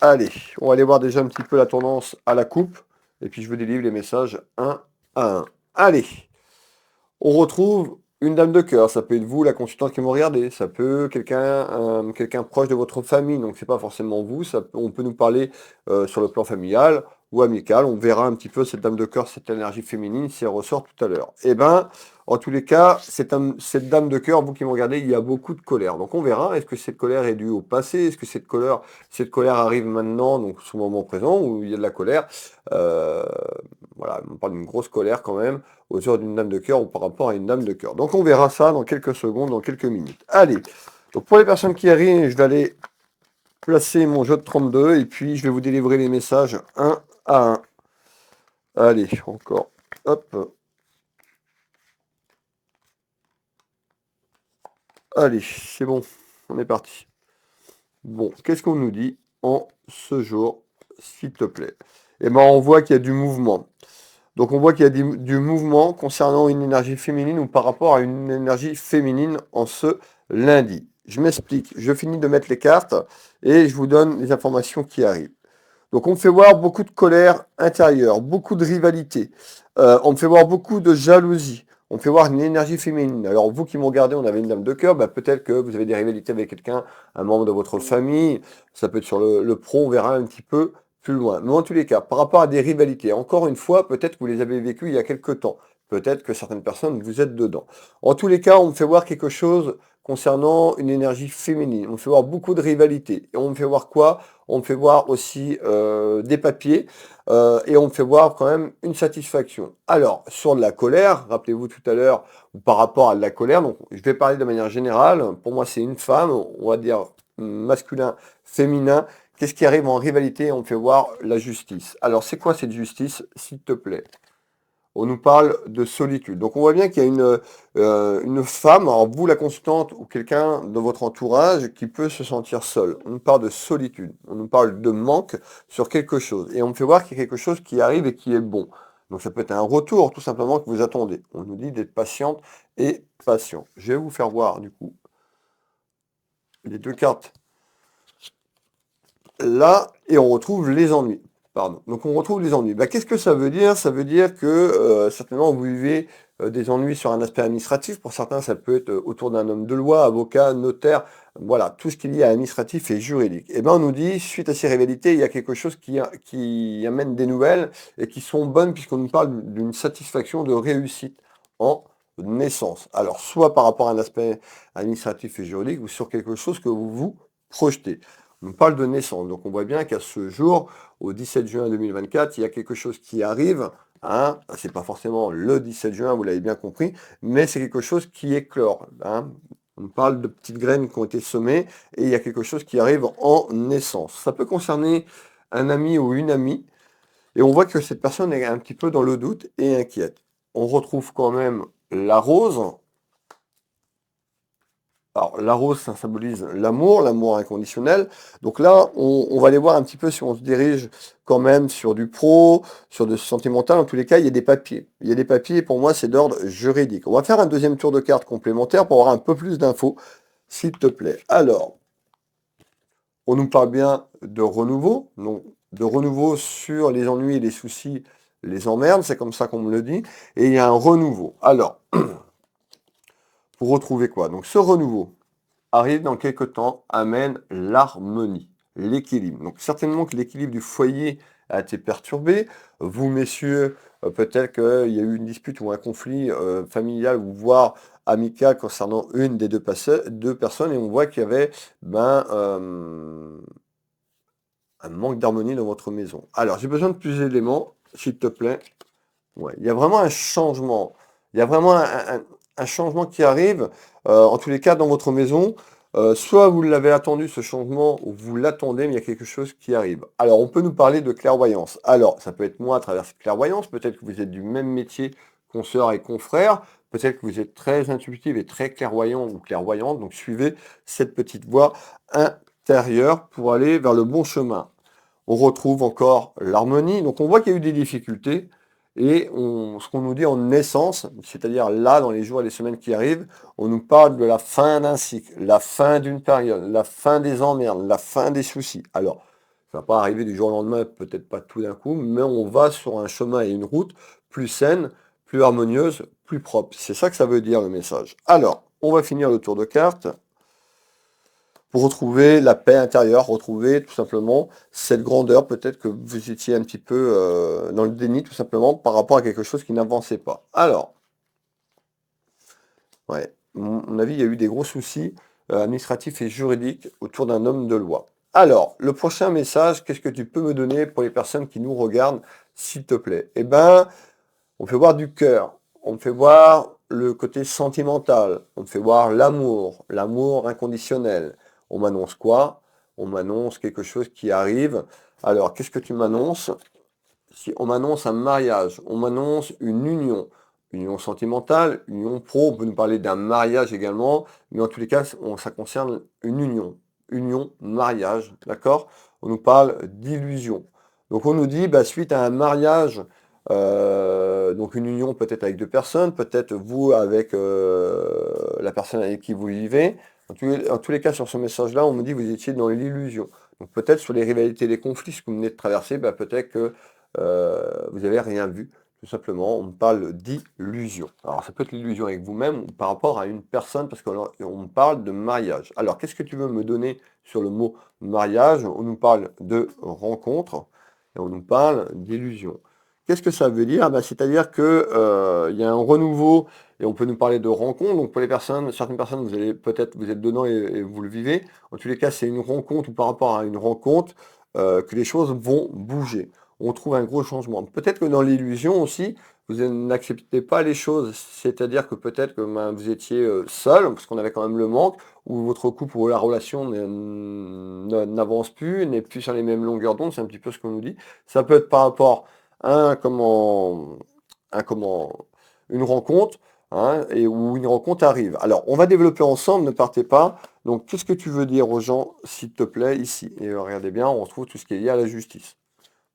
Allez, on va aller voir déjà un petit peu la tendance à la coupe. Et puis je vous délivre les messages un à un. Allez, on retrouve une dame de cœur. Ça peut être vous, la consultante qui me regardez. Ça peut quelqu'un proche de votre famille. Donc c'est pas forcément vous. On peut nous parler sur le plan familial ou amical. On verra un petit peu cette dame de cœur, cette énergie féminine, si elle ressort tout à l'heure. Eh ben, en tous les cas, cette dame de cœur, vous qui me regardez, il y a beaucoup de colère. Donc on verra, est-ce que cette colère est due au passé? Est-ce que cette colère arrive maintenant, donc au moment présent, où il y a de la colère? Euh, voilà, on parle d'une grosse colère quand même, autour d'une dame de cœur ou par rapport à une dame de cœur. Donc on verra ça dans quelques secondes, dans quelques minutes. Allez, donc pour les personnes qui arrivent, je vais aller placer mon jeu de 32 et puis je vais vous délivrer les messages un à un. Allez, encore. Hop. Allez, c'est bon. On est parti. Bon, qu'est-ce qu'on nous dit en ce jour, s'il te plaît? Eh ben, on voit qu'il y a du mouvement. Donc, on voit qu'il y a du mouvement concernant une énergie féminine ou par rapport à une énergie féminine en ce lundi. Je m'explique. Je finis de mettre les cartes et je vous donne les informations qui arrivent. Donc, on me fait voir beaucoup de colère intérieure, beaucoup de rivalité. On me fait voir beaucoup de jalousie. On me fait voir une énergie féminine. Alors, vous qui me regardez, on avait une dame de cœur, bah, peut-être que vous avez des rivalités avec quelqu'un, un membre de votre famille. Ça peut être sur le pro, on verra un petit peu plus loin. Mais en tous les cas, par rapport à des rivalités, encore une fois, peut-être que vous les avez vécues il y a quelque temps. Peut-être que certaines personnes, vous êtes dedans. En tous les cas, on me fait voir quelque chose concernant une énergie féminine. On me fait voir beaucoup de rivalité. Et on me fait voir quoi? On me fait voir aussi des papiers et on me fait voir quand même une satisfaction. Alors, sur de la colère, rappelez-vous tout à l'heure, par rapport à de la colère, donc je vais parler de manière générale, pour moi c'est une femme, on va dire masculin, féminin, qu'est-ce qui arrive en rivalité? On me fait voir la justice. Alors, c'est quoi cette justice, s'il te plaît? On nous parle de solitude. Donc on voit bien qu'il y a une femme, alors vous la consultante ou quelqu'un de votre entourage qui peut se sentir seul. On nous parle de solitude, on nous parle de manque sur quelque chose. Et on me fait voir qu'il y a quelque chose qui arrive et qui est bon. Donc ça peut être un retour tout simplement que vous attendez. On nous dit d'être patiente et patient. Je vais vous faire voir du coup les deux cartes là et on retrouve les ennuis. Pardon. Donc on retrouve les ennuis. Bah, qu'est-ce que ça veut dire? Ça veut dire que certainement vous vivez des ennuis sur un aspect administratif. Pour certains, ça peut être autour d'un homme de loi, avocat, notaire, voilà, tout ce qui est lié à administratif et juridique. Et ben on nous dit, suite à ces rivalités, il y a quelque chose qui amène des nouvelles et qui sont bonnes puisqu'on nous parle d'une satisfaction de réussite en naissance. Alors, soit par rapport à un aspect administratif et juridique ou sur quelque chose que vous vous projetez. On parle de naissance, donc on voit bien qu'à ce jour, au 17 juin 2024, il y a quelque chose qui arrive. Hein, c'est pas forcément le 17 juin, vous l'avez bien compris, mais c'est quelque chose qui éclore. Hein. On parle de petites graines qui ont été semées et il y a quelque chose qui arrive en naissance. Ça peut concerner un ami ou une amie et on voit que cette personne est un petit peu dans le doute et inquiète. On retrouve quand même la rose. Alors, la rose, ça symbolise l'amour, l'amour inconditionnel. Donc là, on va aller voir un petit peu si on se dirige quand même sur du pro, sur du sentimental. En tous les cas, il y a des papiers. Il y a des papiers, pour moi, c'est d'ordre juridique. On va faire un deuxième tour de cartes complémentaire pour avoir un peu plus d'infos, s'il te plaît. Alors, on nous parle bien de renouveau, donc de renouveau sur les ennuis et les soucis, les emmerdes, c'est comme ça qu'on me le dit. Et il y a un renouveau. Alors, pour retrouver quoi? Donc ce renouveau arrive dans quelques temps, amène l'harmonie, l'équilibre. Donc certainement que l'équilibre du foyer a été perturbé. Vous, messieurs, peut-être qu'il y a eu une dispute ou un conflit familial ou voire amical concernant une des deux personnes et on voit qu'il y avait un manque d'harmonie dans votre maison. Alors, j'ai besoin de plus d'éléments, s'il te plaît. Ouais, il y a vraiment un changement. Il y a vraiment un changement qui arrive, en tous les cas dans votre maison. Soit vous l'avez attendu ce changement, ou vous l'attendez, mais il y a quelque chose qui arrive. Alors, on peut nous parler de clairvoyance. Alors, ça peut être moi à travers cette clairvoyance, peut-être que vous êtes du même métier, consoeur et confrère, peut-être que vous êtes très intuitive et très clairvoyant ou clairvoyante, donc suivez cette petite voie intérieure pour aller vers le bon chemin. On retrouve encore l'harmonie, donc on voit qu'il y a eu des difficultés, et ce qu'on nous dit en naissance, c'est-à-dire là, dans les jours et les semaines qui arrivent, on nous parle de la fin d'un cycle, la fin d'une période, la fin des emmerdes, la fin des soucis. Alors, Ça va pas arriver du jour au lendemain, peut-être pas tout d'un coup, mais on va sur un chemin et une route plus saine, plus harmonieuse, plus propre. C'est ça que ça veut dire le message. Alors, on va finir le tour de cartes pour retrouver la paix intérieure, retrouver tout simplement cette grandeur, peut-être que vous étiez un petit peu dans le déni tout simplement par rapport à quelque chose qui n'avançait pas. Alors, ouais, mon avis, il y a eu des gros soucis administratifs et juridiques autour d'un homme de loi. Alors, le prochain message, qu'est-ce que tu peux me donner pour les personnes qui nous regardent, s'il te plaît? Eh ben, on fait voir du cœur, on me fait voir le côté sentimental, on me fait voir l'amour, l'amour inconditionnel. On m'annonce quoi? On m'annonce quelque chose qui arrive. Alors, qu'est-ce que tu m'annonces? Si on m'annonce un mariage, on m'annonce une union sentimentale, union pro, on peut nous parler d'un mariage également, mais en tous les cas, ça concerne une union, mariage, d'accord? On nous parle d'illusion. Donc on nous dit, bah, suite à un mariage, donc une union peut-être avec deux personnes, peut-être vous avec la personne avec qui vous vivez. En tous les cas, sur ce message-là, on me dit que vous étiez dans l'illusion. Donc peut-être sur les rivalités, les conflits, ce que vous venez de traverser, bah, peut-être que vous n'avez rien vu. Tout simplement, on parle d'illusion. Alors, ça peut être l'illusion avec vous-même ou par rapport à une personne, parce qu'on parle de mariage. Alors, qu'est-ce que tu veux me donner sur le mot mariage? On nous parle de rencontre et on nous parle d'illusion. Qu'est-ce que ça veut dire? Ben, c'est-à-dire que il y a un renouveau et on peut nous parler de rencontre. Donc, pour les personnes, certaines personnes, vous allez peut-être, vous êtes dedans et vous le vivez. En tous les cas, c'est une rencontre ou par rapport à une rencontre que les choses vont bouger. On trouve un gros changement. Peut-être que dans l'illusion aussi, vous n'acceptez pas les choses. C'est-à-dire que peut-être que ben, vous étiez seul, parce qu'on avait quand même le manque, ou votre couple ou la relation n'avance plus, n'est plus sur les mêmes longueurs d'onde, c'est un petit peu ce qu'on nous dit. Ça peut être par rapport à une rencontre, hein, et où une rencontre arrive. Alors, on va développer ensemble, ne partez pas. Donc, qu'est-ce que tu veux dire aux gens, s'il te plaît, ici? Et regardez bien, on retrouve tout ce qui est lié à la justice.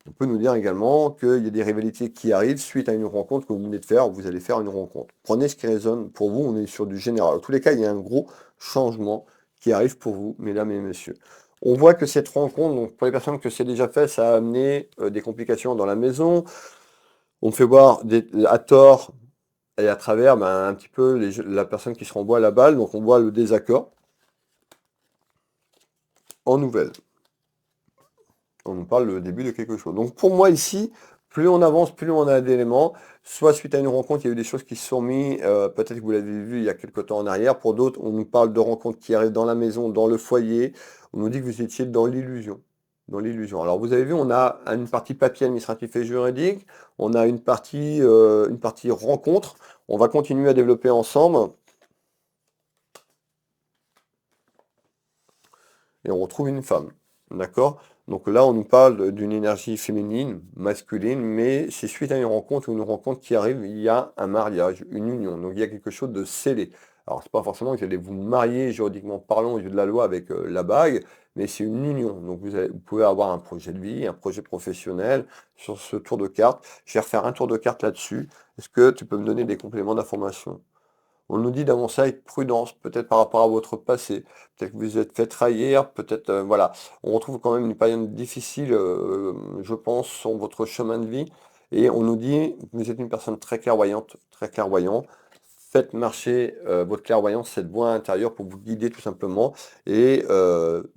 On peut nous dire également qu'il y a des rivalités qui arrivent suite à une rencontre que vous venez de faire, ou vous allez faire une rencontre. Prenez ce qui résonne pour vous, on est sur du général. En tous les cas, il y a un gros changement qui arrive pour vous, mesdames et messieurs. On voit que cette rencontre, donc pour les personnes que c'est déjà fait, ça a amené des complications dans la maison. On fait voir à tort et à travers ben, un petit peu la personne qui se renvoie la balle, donc on voit le désaccord en nouvelle. On nous parle le début de quelque chose. Donc pour moi ici, plus on avance, plus on a d'éléments. Soit suite à une rencontre, il y a eu des choses qui se sont mises, peut-être que vous l'avez vu il y a quelque temps en arrière. Pour d'autres, on nous parle de rencontres qui arrivent dans la maison, dans le foyer. On nous dit que vous étiez dans l'illusion. Dans l'illusion. Alors vous avez vu, on a une partie papier administratif et juridique, on a une partie rencontre. On va continuer à développer ensemble. Et on retrouve une femme. D'accord? Donc là, on nous parle d'une énergie féminine, masculine, mais c'est suite à une rencontre ou une rencontre qui arrive, il y a un mariage, une union. Donc il y a quelque chose de scellé. Alors c'est pas forcément que vous allez vous marier juridiquement parlant aux yeux de la loi avec la bague, mais c'est une union. Donc vous pouvez avoir un projet de vie, un projet professionnel sur ce tour de carte. Je vais refaire un tour de carte là-dessus. Est-ce que tu peux me donner des compléments d'information? On nous dit d'avancer avec prudence, peut-être par rapport à votre passé, peut-être que vous vous êtes fait trahir, peut-être, voilà. On retrouve quand même une période difficile, je pense, sur votre chemin de vie. Et on nous dit, vous êtes une personne très clairvoyante, très clairvoyant. Faites marcher votre clairvoyance, cette voix intérieure pour vous guider tout simplement et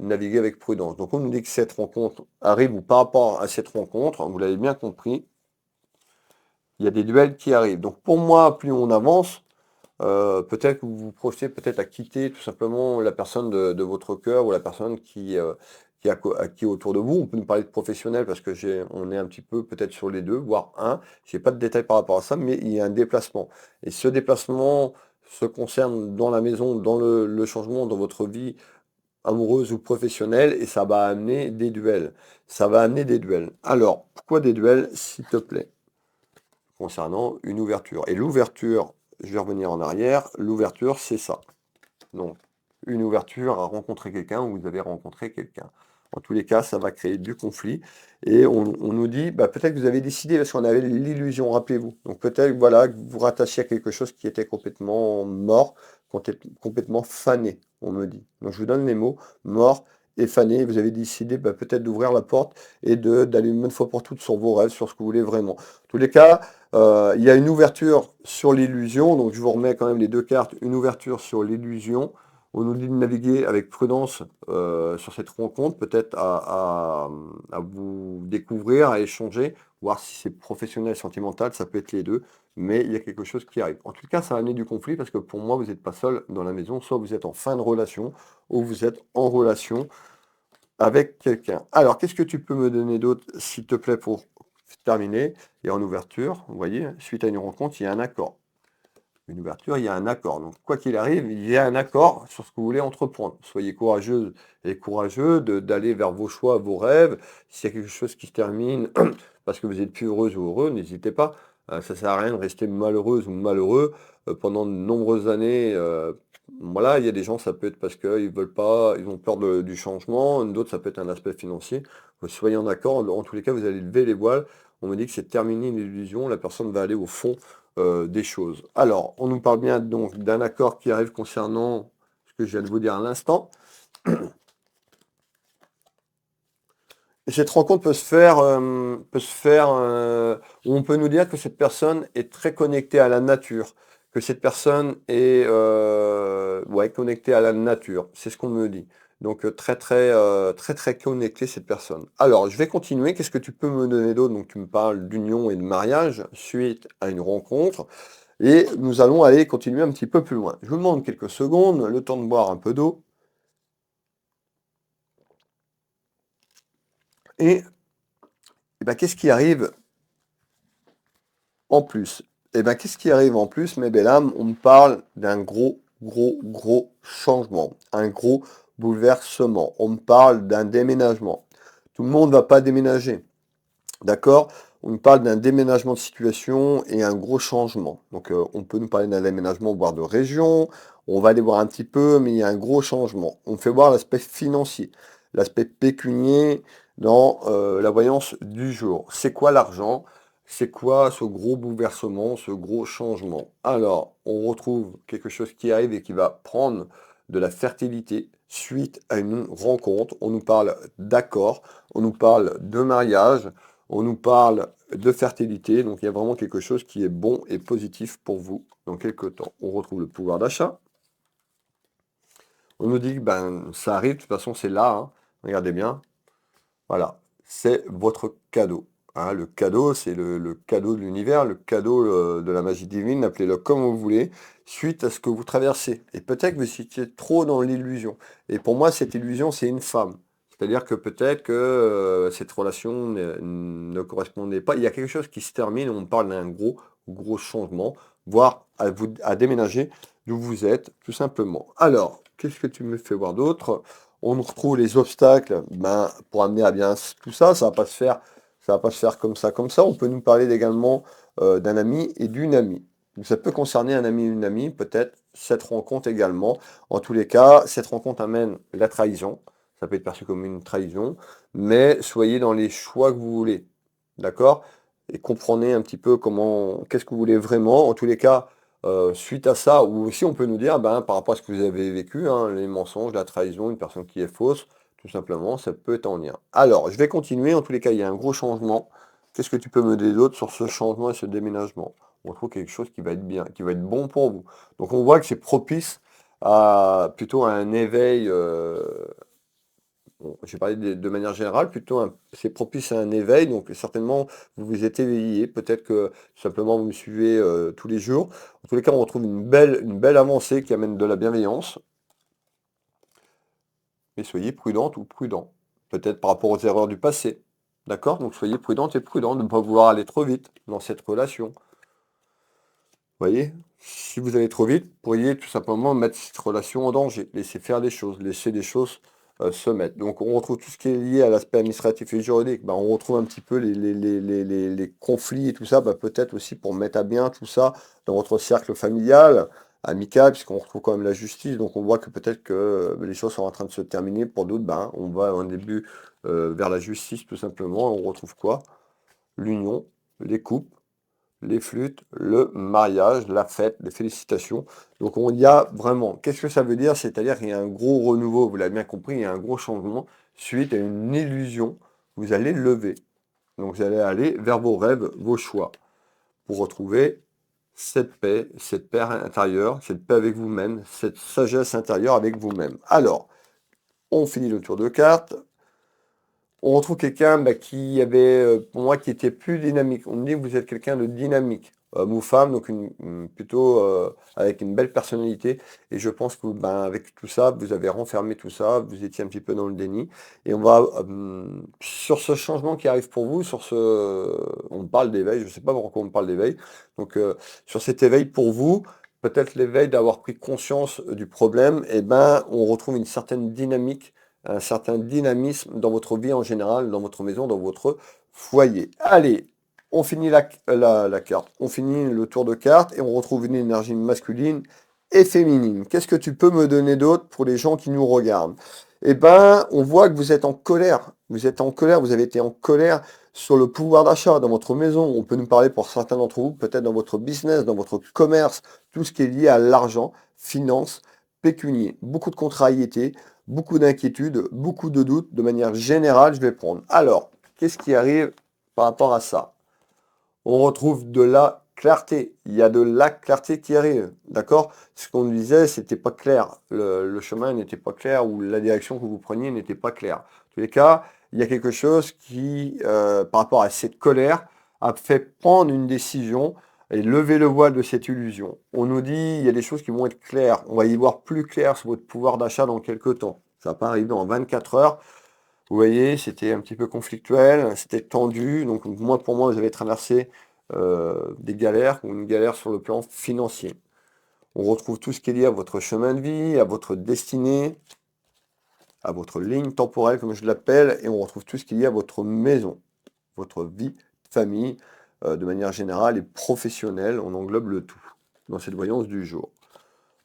naviguer avec prudence. Donc on nous dit que cette rencontre arrive ou par rapport à cette rencontre, vous l'avez bien compris, il y a des duels qui arrivent. Donc pour moi, plus on avance, peut-être que vous vous projetez peut-être à quitter tout simplement la personne de votre cœur ou la personne qui est autour de vous. On peut nous parler de professionnel parce que on est un petit peu peut-être sur les deux, voire un. Je n'ai pas de détails par rapport à ça, mais il y a un déplacement. Et ce déplacement se concerne dans la maison, dans le changement, dans votre vie amoureuse ou professionnelle, et ça va amener des duels. Ça va amener des duels. Alors, pourquoi des duels, s'il te plaît? Concernant une ouverture. Et l'ouverture, je vais revenir en arrière, l'ouverture, c'est ça. Donc, une ouverture à rencontrer quelqu'un ou vous avez rencontré quelqu'un. En tous les cas, ça va créer du conflit. Et on nous dit, bah, peut-être que vous avez décidé, parce qu'on avait l'illusion, rappelez-vous. Donc peut-être voilà, que vous vous rattachiez à quelque chose qui était complètement mort, complètement fané, on me dit. Donc je vous donne les mots, mort effané, vous avez décidé peut-être d'ouvrir la porte et d'aller une bonne fois pour toutes sur vos rêves, sur ce que vous voulez vraiment. En tous les cas, il y a une ouverture sur l'illusion, donc je vous remets quand même les deux cartes, une ouverture sur l'illusion. On nous dit de naviguer avec prudence sur cette rencontre, peut-être à vous découvrir, à échanger, voir si c'est professionnel, sentimental, ça peut être les deux, mais il y a quelque chose qui arrive. En tout cas, ça a amené du conflit parce que pour moi, vous n'êtes pas seul dans la maison, soit vous êtes en fin de relation, ou vous êtes en relation avec quelqu'un. Alors, qu'est-ce que tu peux me donner d'autre, s'il te plaît, pour terminer? Et en ouverture, vous voyez, suite à une rencontre, il y a un accord. Une ouverture, il y a un accord. Donc, quoi qu'il arrive, il y a un accord sur ce que vous voulez entreprendre. Soyez courageuse et courageux d'aller vers vos choix, vos rêves. S'il y a quelque chose qui se termine parce que vous êtes plus heureuse ou heureux, n'hésitez pas. Ça sert à rien de rester malheureuse ou malheureux pendant de nombreuses années. Voilà, il y a des gens, ça peut être parce qu'ils veulent pas, ils ont peur du changement. D'autres, ça peut être un aspect financier. Soyez en accord. En tous les cas, vous allez lever les voiles. On me dit que c'est terminé une illusion. La personne va aller au fond des choses. Alors, on nous parle bien donc d'un accord qui arrive concernant ce que je viens de vous dire à l'instant. Et cette rencontre où on peut nous dire que cette personne est très connectée à la nature, que cette personne est ouais, connectée à la nature. C'est ce qu'on me dit. Donc très connectée cette personne. Alors, je vais continuer. Qu'est-ce que tu peux me donner d'autre? Donc, tu me parles d'union et de mariage suite à une rencontre. Et nous allons aller continuer un petit peu plus loin. Je vous demande quelques secondes, le temps de boire un peu d'eau. Et ben, qu'est-ce qui arrive en plus? Et ben, qu'est-ce qui arrive en plus, mes belles âmes? On me parle d'un gros changement, un gros bouleversement. On me parle d'un déménagement. Tout le monde ne va pas déménager. D'accord? On nous parle d'un déménagement de situation et un gros changement. Donc, on peut nous parler d'un déménagement, voire de région. On va aller voir un petit peu, mais il y a un gros changement. On fait voir l'aspect financier, l'aspect pécunier dans la voyance du jour. C'est quoi l'argent? C'est quoi ce gros bouleversement, ce gros changement? Alors, on retrouve quelque chose qui arrive et qui va prendre de la fertilité suite à une rencontre. On nous parle d'accord, on nous parle de mariage. On nous parle de fertilité, donc il y a vraiment quelque chose qui est bon et positif pour vous dans quelques temps. On retrouve le pouvoir d'achat. On nous dit que ben, ça arrive, de toute façon c'est là, hein. Regardez bien. Voilà, c'est votre cadeau. Hein. Le cadeau, c'est le cadeau de l'univers, le cadeau de la magie divine, appelez-le comme vous voulez, suite à ce que vous traversez. Et peut-être que vous étiez trop dans l'illusion. Et pour moi, cette illusion, c'est une femme. C'est-à-dire que peut-être que cette relation ne correspondait pas. Il y a quelque chose qui se termine, on parle d'un gros changement, voire à déménager d'où vous êtes, tout simplement. Alors, qu'est-ce que tu me fais voir d'autre? On retrouve les obstacles ben, pour amener à bien tout ça. Ça va pas se faire comme ça, comme ça. On peut nous parler également d'un ami et d'une amie. Donc, ça peut concerner un ami et une amie, peut-être cette rencontre également. En tous les cas, cette rencontre amène la trahison. Ça peut être perçu comme une trahison, mais soyez dans les choix que vous voulez. D'accord? Et comprenez un petit peu qu'est-ce que vous voulez vraiment. En tous les cas, suite à ça, ou aussi on peut nous dire, ben, par rapport à ce que vous avez vécu, hein, les mensonges, la trahison, une personne qui est fausse, tout simplement, ça peut être en lien. Alors, je vais continuer. En tous les cas, il y a un gros changement. Qu'est-ce que tu peux me dire d'autre sur ce changement et ce déménagement? On trouve quelque chose qui va être bien, qui va être bon pour vous. Donc, on voit que c'est propice plutôt à un éveil. Bon, j'ai parlé de manière générale, plutôt c'est propice à un éveil, donc certainement vous vous êtes éveillé, peut-être que simplement vous me suivez tous les jours. En tous les cas, on retrouve une belle avancée qui amène de la bienveillance, mais soyez prudente ou prudent, peut-être par rapport aux erreurs du passé. D'accord? Donc soyez prudente et prudent de ne pas vouloir aller trop vite dans cette relation. Vous voyez? Si vous allez trop vite, vous pourriez tout simplement mettre cette relation en danger, laisser faire les choses, laisser les choses se mettre. Donc on retrouve tout ce qui est lié à l'aspect administratif et juridique. Ben, on retrouve un petit peu les conflits et tout ça, ben, peut-être aussi pour mettre à bien tout ça dans votre cercle familial, amical, puisqu'on retrouve quand même la justice. Donc on voit que peut-être que les choses sont en train de se terminer. Pour d'autres, ben, on va un début vers la justice tout simplement. On retrouve quoi? L'union, les couples, les flûtes, le mariage, la fête, les félicitations. Donc il y a vraiment, qu'est-ce que ça veut dire? C'est-à-dire qu'il y a un gros renouveau, vous l'avez bien compris, il y a un gros changement suite à une illusion. Vous allez lever. Donc vous allez aller vers vos rêves, vos choix, pour retrouver cette paix intérieure, cette paix avec vous-même, cette sagesse intérieure avec vous-même. Alors, on finit le tour de cartes. On retrouve quelqu'un qui avait, pour moi, qui était plus dynamique. On me dit que vous êtes quelqu'un de dynamique, homme ou femme, donc plutôt avec une belle personnalité. Et je pense que avec tout ça, vous avez renfermé tout ça, vous étiez un petit peu dans le déni. Et on va, sur ce changement qui arrive pour vous, on parle d'éveil, je ne sais pas pourquoi on parle d'éveil. Donc, sur cet éveil pour vous, peut-être l'éveil d'avoir pris conscience du problème, et on retrouve une certaine dynamique, un certain dynamisme dans votre vie en général, dans votre maison, dans votre foyer. Allez, on finit la carte, on finit le tour de cartes et on retrouve une énergie masculine et féminine. Qu'est-ce que tu peux me donner d'autre pour les gens qui nous regardent? On voit que vous êtes en colère. Vous êtes en colère, vous avez été en colère sur le pouvoir d'achat dans votre maison. On peut nous parler pour certains d'entre vous, peut-être dans votre business, dans votre commerce, tout ce qui est lié à l'argent, finance, pécunier. Beaucoup de contrariétés, beaucoup d'inquiétudes, beaucoup de doutes. De manière générale, je vais prendre. Alors, qu'est-ce qui arrive par rapport à ça? On retrouve de la clarté. Il y a de la clarté qui arrive. D'accord? Ce qu'on nous disait, c'était pas clair. Le chemin n'était pas clair ou la direction que vous preniez n'était pas claire. En tous les cas, il y a quelque chose qui, par rapport à cette colère, a fait prendre une décision et lever le voile de cette illusion. On nous dit, il y a des choses qui vont être claires. On va y voir plus clair sur votre pouvoir d'achat dans quelques temps. Ça va pas arriver en 24 heures. Vous voyez, c'était un petit peu conflictuel, c'était tendu. Donc moi, pour moi, vous avez traversé des galères ou une galère sur le plan financier. On retrouve tout ce qui est lié à votre chemin de vie, à votre destinée, à votre ligne temporelle, comme je l'appelle, et on retrouve tout ce qui est lié à votre maison, votre vie, famille, de manière générale et professionnelle. On englobe le tout dans cette voyance du jour.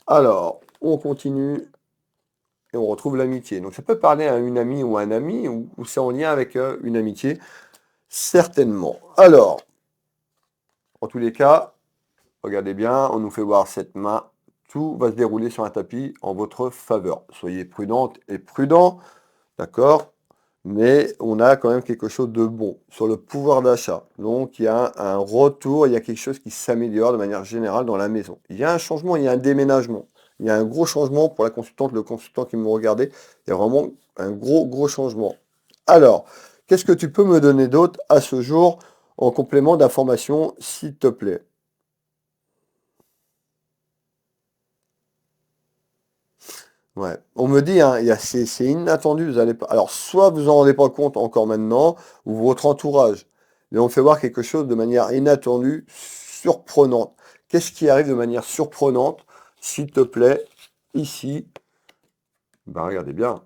Alors, on continue. Et on retrouve l'amitié. Donc ça peut parler à une amie ou un ami, ou c'est en lien avec une amitié, certainement. Alors, en tous les cas, regardez bien, on nous fait voir cette main. Tout va se dérouler sur un tapis en votre faveur. Soyez prudente et prudent, d'accord? Mais on a quand même quelque chose de bon sur le pouvoir d'achat. Donc il y a un retour, il y a quelque chose qui s'améliore de manière générale dans la maison. Il y a un changement, il y a un déménagement. Il y a un gros changement pour la consultante, le consultant qui me regardait. Il y a vraiment un gros changement. Alors, qu'est-ce que tu peux me donner d'autre à ce jour en complément d'information, s'il te plaît? Ouais. On me dit, hein, c'est inattendu. Vous allez pas. Alors, soit vous en rendez pas compte encore maintenant, ou votre entourage. Mais on fait voir quelque chose de manière inattendue, surprenante. Qu'est-ce qui arrive de manière surprenante, s'il te plaît, ici? Regardez bien.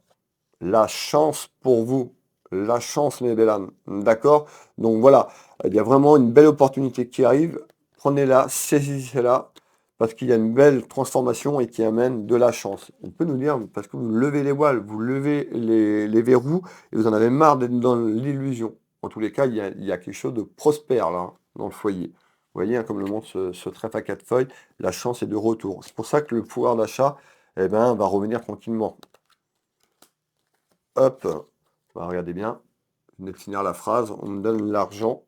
La chance pour vous. La chance, mes belles âmes. D'accord? Donc voilà, il y a vraiment une belle opportunité qui arrive. Prenez-la, saisissez-la, parce qu'il y a une belle transformation et qui amène de la chance. On peut nous dire, parce que vous levez les voiles, vous levez les verrous, et vous en avez marre d'être dans l'illusion. En tous les cas, il y a quelque chose de prospère là, hein, dans le foyer. Vous voyez, hein, comme le montre ce trèfle à quatre feuilles, la chance est de retour. C'est pour ça que le pouvoir d'achat, va revenir tranquillement. Hop, regardez bien, je venez de finir la phrase, on me donne l'argent,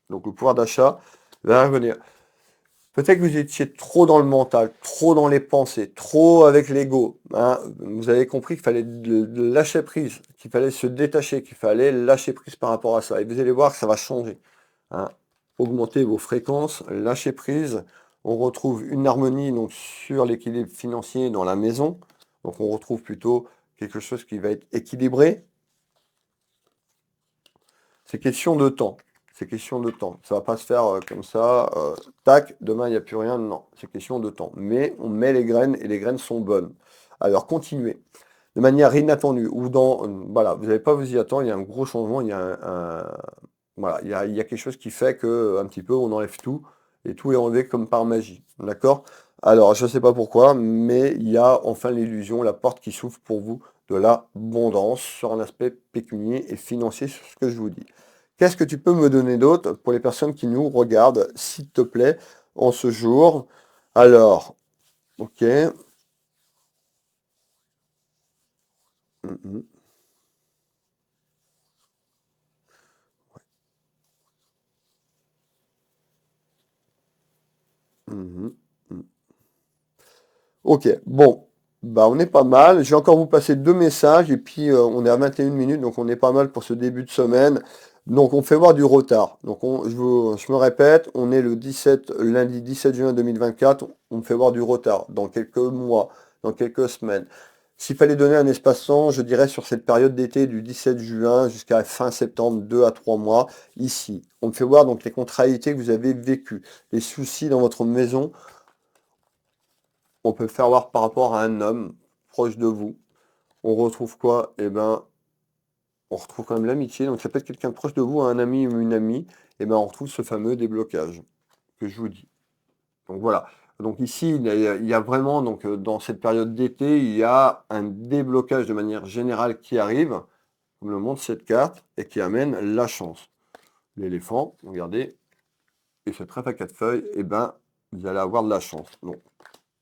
donc le pouvoir d'achat va revenir. Peut-être que vous étiez trop dans le mental, trop dans les pensées, trop avec l'ego, hein. Vous avez compris qu'il fallait de lâcher prise, qu'il fallait se détacher, qu'il fallait lâcher prise par rapport à ça. Et vous allez voir que ça va changer, hein. Augmenter vos fréquences, lâcher prise. On retrouve une harmonie donc, sur l'équilibre financier dans la maison. Donc on retrouve plutôt quelque chose qui va être équilibré. C'est question de temps. C'est question de temps. Ça va pas se faire comme ça, tac, demain il n'y a plus rien. Non, c'est question de temps. Mais on met les graines et les graines sont bonnes. Alors continuez. De manière inattendue. Ou dans. Voilà, vous n'allez pas vous y attendre, il y a un gros changement, il y a voilà, il y a quelque chose qui fait que un petit peu on enlève tout et tout est enlevé comme par magie. D'accord? Alors, je ne sais pas pourquoi, mais il y a enfin l'illusion, la porte qui s'ouvre pour vous de l'abondance sur un aspect pécunier et financier sur ce que je vous dis. Qu'est-ce que tu peux me donner d'autre pour les personnes qui nous regardent, s'il te plaît, en ce jour? Alors, ok. Mhm, mhm, mhm. Ok, bon, bah on est pas mal. Je vais encore vous passer deux messages et puis on est à 21 minutes, donc on est pas mal pour ce début de semaine. Donc on fait voir du retard. Donc je me répète, on est le 17, lundi 17 juin 2024, on me fait voir du retard dans quelques mois, dans quelques semaines. S'il fallait donner un espace-temps, je dirais sur cette période d'été du 17 juin jusqu'à fin septembre, 2 à 3 mois, ici. On me fait voir donc les contrariétés que vous avez vécues, les soucis dans votre maison, on peut faire voir par rapport à un homme proche de vous. On retrouve quoi? Eh ben, on retrouve quand même l'amitié. Donc ça peut être quelqu'un de proche de vous, un ami ou une amie. Eh ben, on retrouve ce fameux déblocage que je vous dis. Donc voilà. Donc ici, il y a vraiment, donc, dans cette période d'été, il y a un déblocage de manière générale qui arrive, comme le montre cette carte, et qui amène la chance. L'éléphant, regardez, et ce trèfle à quatre feuilles, eh ben, vous allez avoir de la chance. Donc,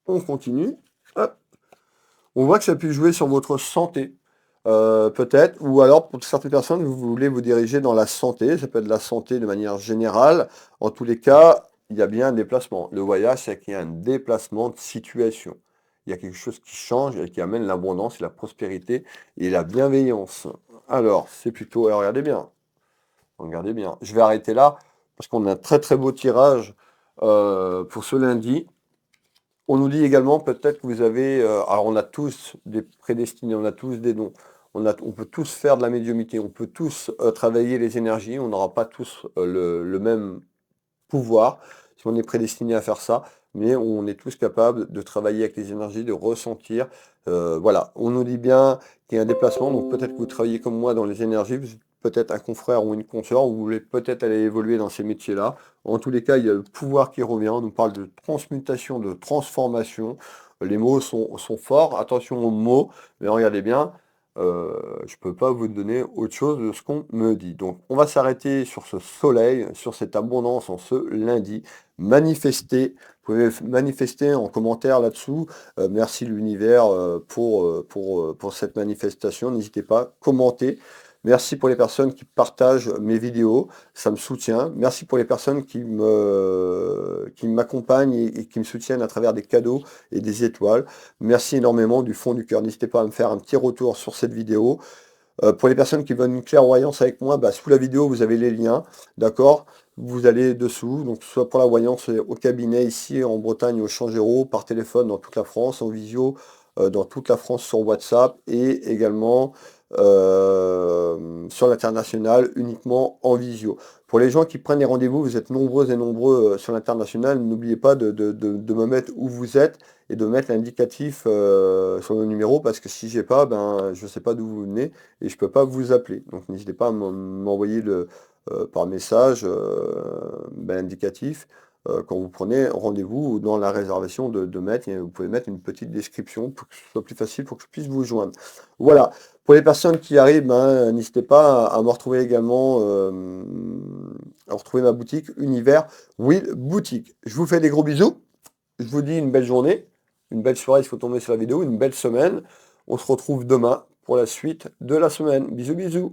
on continue. Hop. On voit que ça peut jouer sur votre santé, peut-être, ou alors pour certaines personnes, vous voulez vous diriger dans la santé, ça peut être la santé de manière générale. En tous les cas, il y a bien un déplacement. Le voyage, c'est qu'il y a un déplacement de situation. Il y a quelque chose qui change et qui amène l'abondance et la prospérité et la bienveillance. Alors, c'est plutôt, alors, regardez bien, regardez bien. Je vais arrêter là parce qu'on a un très très beau tirage pour ce lundi. On nous dit également peut-être que vous avez, alors on a tous des prédestinés, on a tous des dons, on peut tous faire de la médiumnité, on peut tous travailler les énergies, on n'aura pas tous le même pouvoir si on est prédestiné à faire ça, mais on est tous capables de travailler avec les énergies, de ressentir. Voilà, on nous dit bien qu'il y a un déplacement, donc peut-être que vous travaillez comme moi dans les énergies, vous êtes peut-être un confrère ou une consoeur, vous voulez peut-être aller évoluer dans ces métiers-là. En tous les cas, il y a le pouvoir qui revient, on nous parle de transmutation, de transformation. Les mots sont forts, attention aux mots, mais regardez bien, je ne peux pas vous donner autre chose de ce qu'on me dit. Donc, on va s'arrêter sur ce soleil, sur cette abondance en ce lundi. Manifester, vous pouvez manifester en commentaire là-dessous. Merci l'univers pour cette manifestation. N'hésitez pas, commentez. Merci pour les personnes qui partagent mes vidéos, ça me soutient. Merci pour les personnes qui m'accompagnent et qui me soutiennent à travers des cadeaux et des étoiles. Merci énormément du fond du cœur. N'hésitez pas à me faire un petit retour sur cette vidéo. Pour les personnes qui veulent une clairvoyance avec moi, bah, sous la vidéo, vous avez les liens. D'accord? Vous allez dessous. Donc, soit pour la voyance au cabinet ici en Bretagne, au Changéro, par téléphone dans toute la France, en visio dans toute la France sur WhatsApp et également sur l'international uniquement en visio. Pour les gens qui prennent les rendez-vous, vous êtes nombreux et nombreux sur l'international. N'oubliez pas de me mettre où vous êtes et de mettre l'indicatif sur le numéro parce que si j'ai pas, ben je sais pas d'où vous venez et je peux pas vous appeler. Donc n'hésitez pas à m'envoyer par message indicatif quand vous prenez rendez-vous ou dans la réservation de mettre, et vous pouvez mettre une petite description pour que ce soit plus facile pour que je puisse vous joindre. Voilà. Pour les personnes qui arrivent, ben, n'hésitez pas à me retrouver également, à retrouver ma boutique Univers Will Boutique. Je vous fais des gros bisous. Je vous dis une belle journée, une belle soirée, il faut tomber sur la vidéo, une belle semaine. On se retrouve demain pour la suite de la semaine. Bisous, bisous.